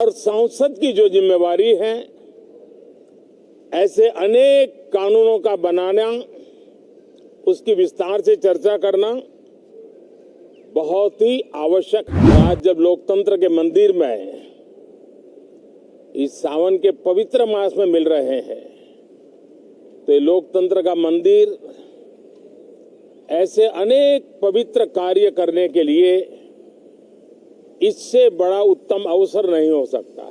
और संसद की जो जिम्मेवारी है, ऐसे अनेक कानूनों का बनाना, उसकी विस्तार से चर्चा करना बहुत ही आवश्यक है। आज जब लोकतंत्र के मंदिर में इस सावन के पवित्र मास में मिल रहे हैं, तो ये लोकतंत्र का मंदिर ऐसे अनेक पवित्र कार्य करने के लिए इससे बड़ा उत्तम अवसर नहीं हो सकता।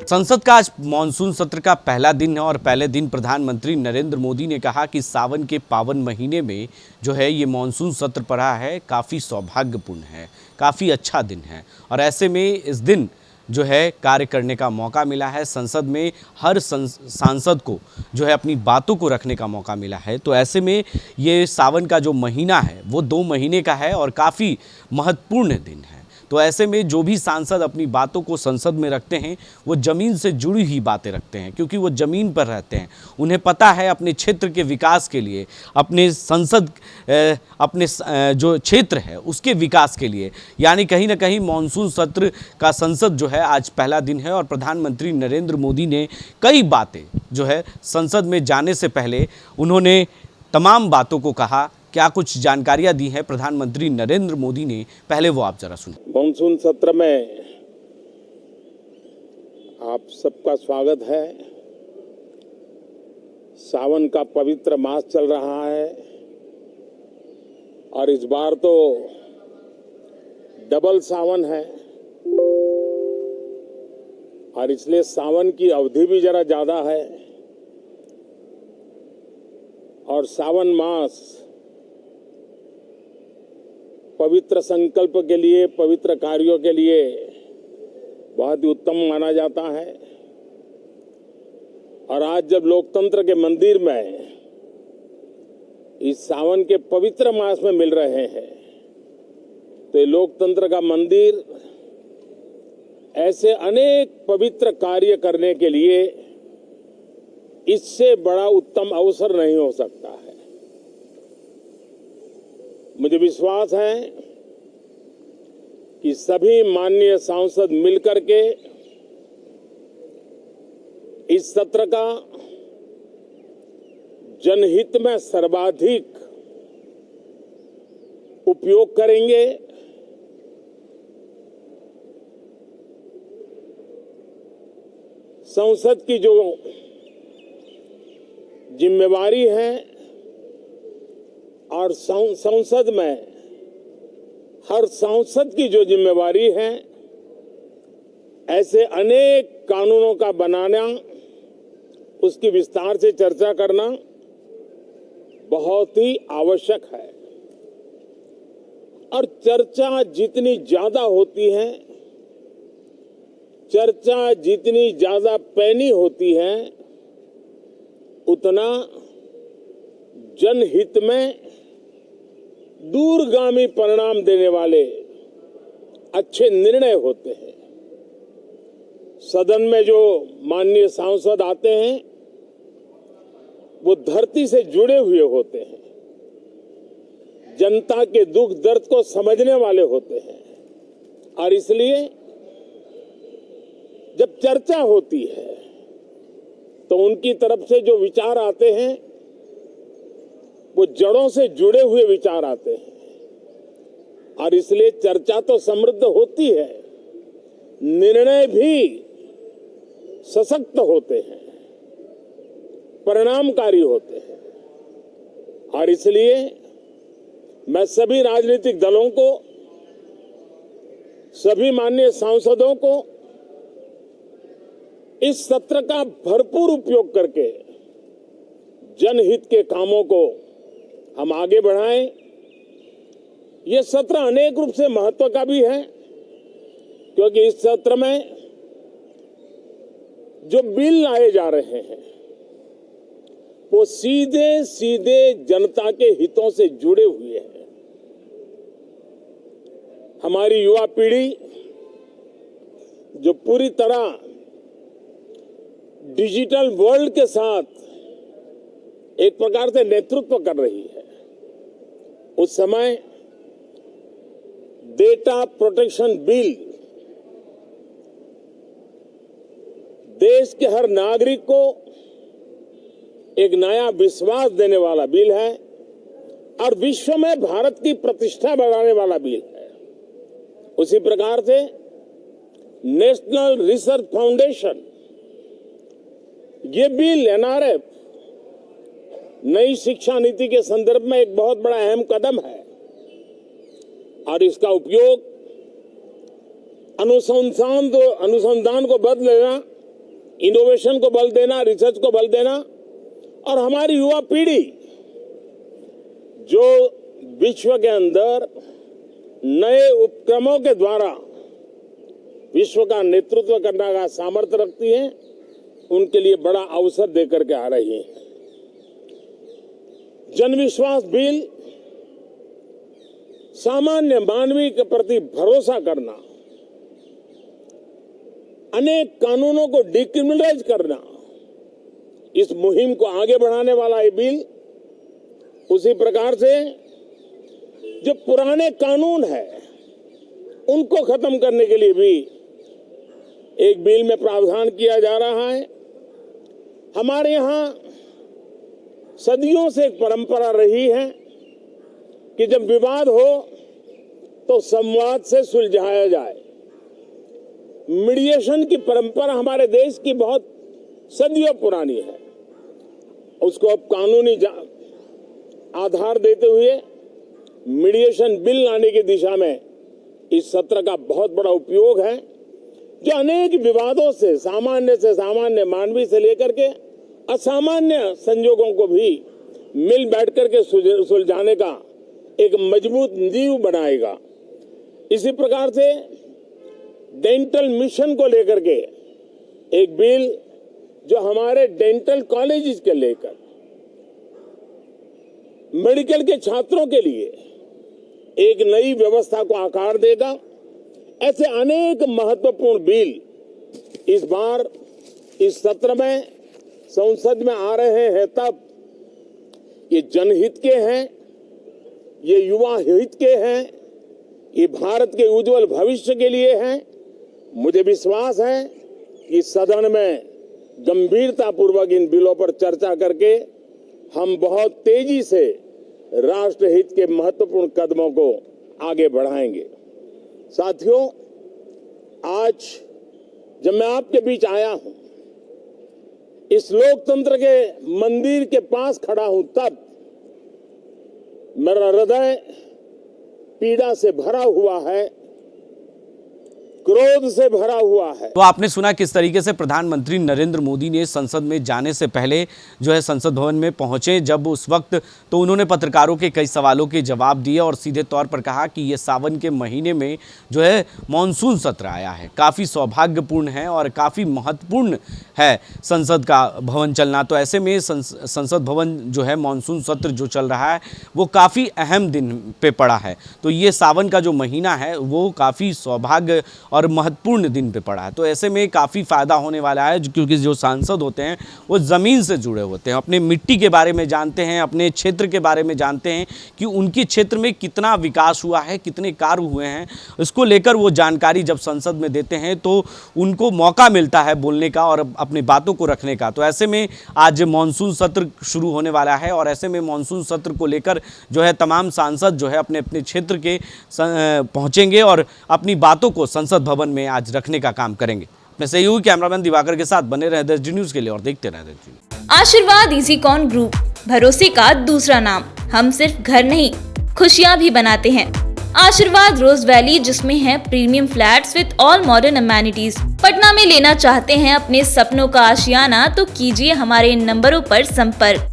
संसद का आज मॉनसून सत्र का पहला दिन है और पहले दिन प्रधानमंत्री नरेंद्र मोदी ने कहा कि सावन के पावन महीने में जो है ये मॉनसून सत्र पड़ा है, काफ़ी सौभाग्यपूर्ण है, काफ़ी अच्छा दिन है और ऐसे में इस दिन जो है कार्य करने का मौका मिला है। संसद में हर सांसद को जो है अपनी बातों को रखने का मौका मिला है। तो ऐसे में ये सावन का जो महीना है वो 2 महीने का है और काफ़ी महत्वपूर्ण दिन है। तो ऐसे में जो भी सांसद अपनी बातों को संसद में रखते हैं वो ज़मीन से जुड़ी हुई बातें रखते हैं, क्योंकि वो ज़मीन पर रहते हैं। उन्हें पता है अपने क्षेत्र के विकास के लिए, अपने अपने जो क्षेत्र है उसके विकास के लिए, यानी कहीं ना कहीं मॉनसून सत्र का संसद जो है आज पहला दिन है और प्रधानमंत्री नरेंद्र मोदी ने कई बातें जो है संसद में जाने से पहले उन्होंने तमाम बातों को कहा। क्या कुछ जानकारियां दी हैं प्रधानमंत्री नरेंद्र मोदी ने, पहले वो आप जरा सुनिए। मॉनसून सत्र में आप सबका स्वागत है। सावन का पवित्र मास चल रहा है और इस बार तो डबल सावन है और इसलिए सावन की अवधि भी जरा ज्यादा है और सावन मास पवित्र संकल्प के लिए, पवित्र कार्यों के लिए बहुत ही उत्तम माना जाता है। और आज जब लोकतंत्र के मंदिर में इस सावन के पवित्र मास में मिल रहे हैं, तो ये लोकतंत्र का मंदिर ऐसे अनेक पवित्र कार्य करने के लिए इससे बड़ा उत्तम अवसर नहीं हो सकता है। मुझे विश्वास है कि सभी माननीय सांसद मिलकर के इस सत्र का जनहित में सर्वाधिक उपयोग करेंगे। संसद की जो जिम्मेवारी है और संसद में हर सांसद की जो जिम्मेवारी है, ऐसे अनेक कानूनों का बनाना, उसकी विस्तार से चर्चा करना बहुत ही आवश्यक है। और चर्चा जितनी ज्यादा होती है, चर्चा जितनी ज्यादा पैनी होती है, उतना जनहित में दूरगामी परिणाम देने वाले अच्छे निर्णय होते हैं। सदन में जो माननीय सांसद आते हैं वो धरती से जुड़े हुए होते हैं, जनता के दुख दर्द को समझने वाले होते हैं और इसलिए जब चर्चा होती है तो उनकी तरफ से जो विचार आते हैं वो जड़ों से जुड़े हुए विचार आते हैं और इसलिए चर्चा तो समृद्ध होती है, निर्णय भी सशक्त होते हैं, परिणामकारी होते हैं। और इसलिए मैं सभी राजनीतिक दलों को, सभी माननीय सांसदों को इस सत्र का भरपूर उपयोग करके जनहित के कामों को हम आगे बढ़ाएं। ये सत्र अनेक रूप से महत्व का भी है, क्योंकि इस सत्र में जो बिल लाए जा रहे हैं वो सीधे सीधे जनता के हितों से जुड़े हुए हैं। हमारी युवा पीढ़ी जो पूरी तरह डिजिटल वर्ल्ड के साथ एक प्रकार से नेतृत्व कर रही है, उस समय डेटा प्रोटेक्शन बिल देश के हर नागरिक को एक नया विश्वास देने वाला बिल है और विश्व में भारत की प्रतिष्ठा बढ़ाने वाला बिल है। उसी प्रकार से नेशनल रिसर्च फाउंडेशन, ये बिल एनआरएफ नई शिक्षा नीति के संदर्भ में एक बहुत बड़ा अहम कदम है और इसका उपयोग अनुसंधान को बल देना, इनोवेशन को बल देना, रिसर्च को बल देना और हमारी युवा पीढ़ी जो विश्व के अंदर नए उपक्रमों के द्वारा विश्व का नेतृत्व करने का सामर्थ्य रखती है, उनके लिए बड़ा अवसर देकर के आ रही है। जनविश्वास बिल सामान्य मानवीय के प्रति भरोसा करना, अनेक कानूनों को डिक्रिमिनलाइज करना, इस मुहिम को आगे बढ़ाने वाला ये बिल। उसी प्रकार से जो पुराने कानून है उनको खत्म करने के लिए भी एक बिल में प्रावधान किया जा रहा है। हमारे यहाँ सदियों से एक परंपरा रही है कि जब विवाद हो तो संवाद से सुलझाया जाए। मीडिएशन की परंपरा हमारे देश की बहुत सदियों पुरानी है। उसको अब कानूनी आधार देते हुए मीडिएशन बिल लाने की दिशा में इस सत्र का बहुत बड़ा उपयोग है, जो अनेक विवादों से सामान्य मानवीय से लेकर के असामान्य संजोगों को भी मिल बैठकर के सुलझाने का एक मजबूत नींव बनाएगा। इसी प्रकार से डेंटल मिशन को लेकर के एक बिल जो हमारे डेंटल कॉलेजेस के लेकर मेडिकल के छात्रों के लिए एक नई व्यवस्था को आकार देगा। ऐसे अनेक महत्वपूर्ण बिल इस बार इस सत्र में संसद में आ रहे हैं। तब ये जनहित के हैं, ये युवा हित के हैं, ये भारत के उज्जवल भविष्य के लिए हैं। मुझे विश्वास है कि सदन में गंभीरतापूर्वक इन बिलों पर चर्चा करके हम बहुत तेजी से राष्ट्रहित के महत्वपूर्ण कदमों को आगे बढ़ाएंगे। साथियों, आज जब मैं आपके बीच आया हूं, इस लोकतंत्र के मंदिर के पास खड़ा हूं, तब मेरा हृदय पीड़ा से भरा हुआ है, क्रोध से भरा हुआ है। तो आपने सुना किस तरीके से प्रधानमंत्री नरेंद्र मोदी ने संसद में जाने से पहले जो है संसद भवन में पहुंचे। जब उस वक्त तो उन्होंने पत्रकारों के कई सवालों के जवाब दिए और सीधे तौर पर कहा कि ये सावन के महीने में जो है मॉनसून सत्र आया है, काफ़ी सौभाग्यपूर्ण है और काफ़ी महत्वपूर्ण है संसद का भवन चलना। तो ऐसे में संसद भवन जो है मॉनसून सत्र जो चल रहा है वो काफ़ी अहम दिन पे पड़ा है। तो ये सावन का जो महीना है वो काफ़ी सौभाग्य और महत्वपूर्ण दिन पे पड़ा है। तो ऐसे में काफ़ी फ़ायदा होने वाला है, क्योंकि जो सांसद होते हैं वो ज़मीन से जुड़े होते हैं, अपने मिट्टी के बारे में जानते हैं, अपने क्षेत्र के बारे में जानते हैं कि उनके क्षेत्र में कितना विकास हुआ है, कितने कार्य हुए हैं। इसको लेकर वो जानकारी जब संसद में देते हैं तो उनको मौका मिलता है बोलने का और अपनी बातों को रखने का। तो ऐसे में आज मानसून सत्र शुरू होने वाला है और ऐसे में मानसून सत्र को लेकर जो है तमाम सांसद जो है अपने अपने क्षेत्र के पहुँचेंगे और अपनी बातों को संसद भवन में आज रखने का काम करेंगे। अपने सहयोगी कैमरामैन दिवाकर के साथ बने रहे 10 जी न्यूज़ के लिए और देखते रहे 10 जी न्यूज़। आशीर्वाद इजीकॉन ग्रुप, भरोसे का दूसरा नाम। हम सिर्फ घर नहीं, खुशियां भी बनाते हैं। आशीर्वाद रोज वैली, जिसमें है premium flats with all modern amenities. Patna में लेना चाहते हैं अपने सपनों का आशियाना, तो कीजिए हमारे इन नंबरों पर संपर्क।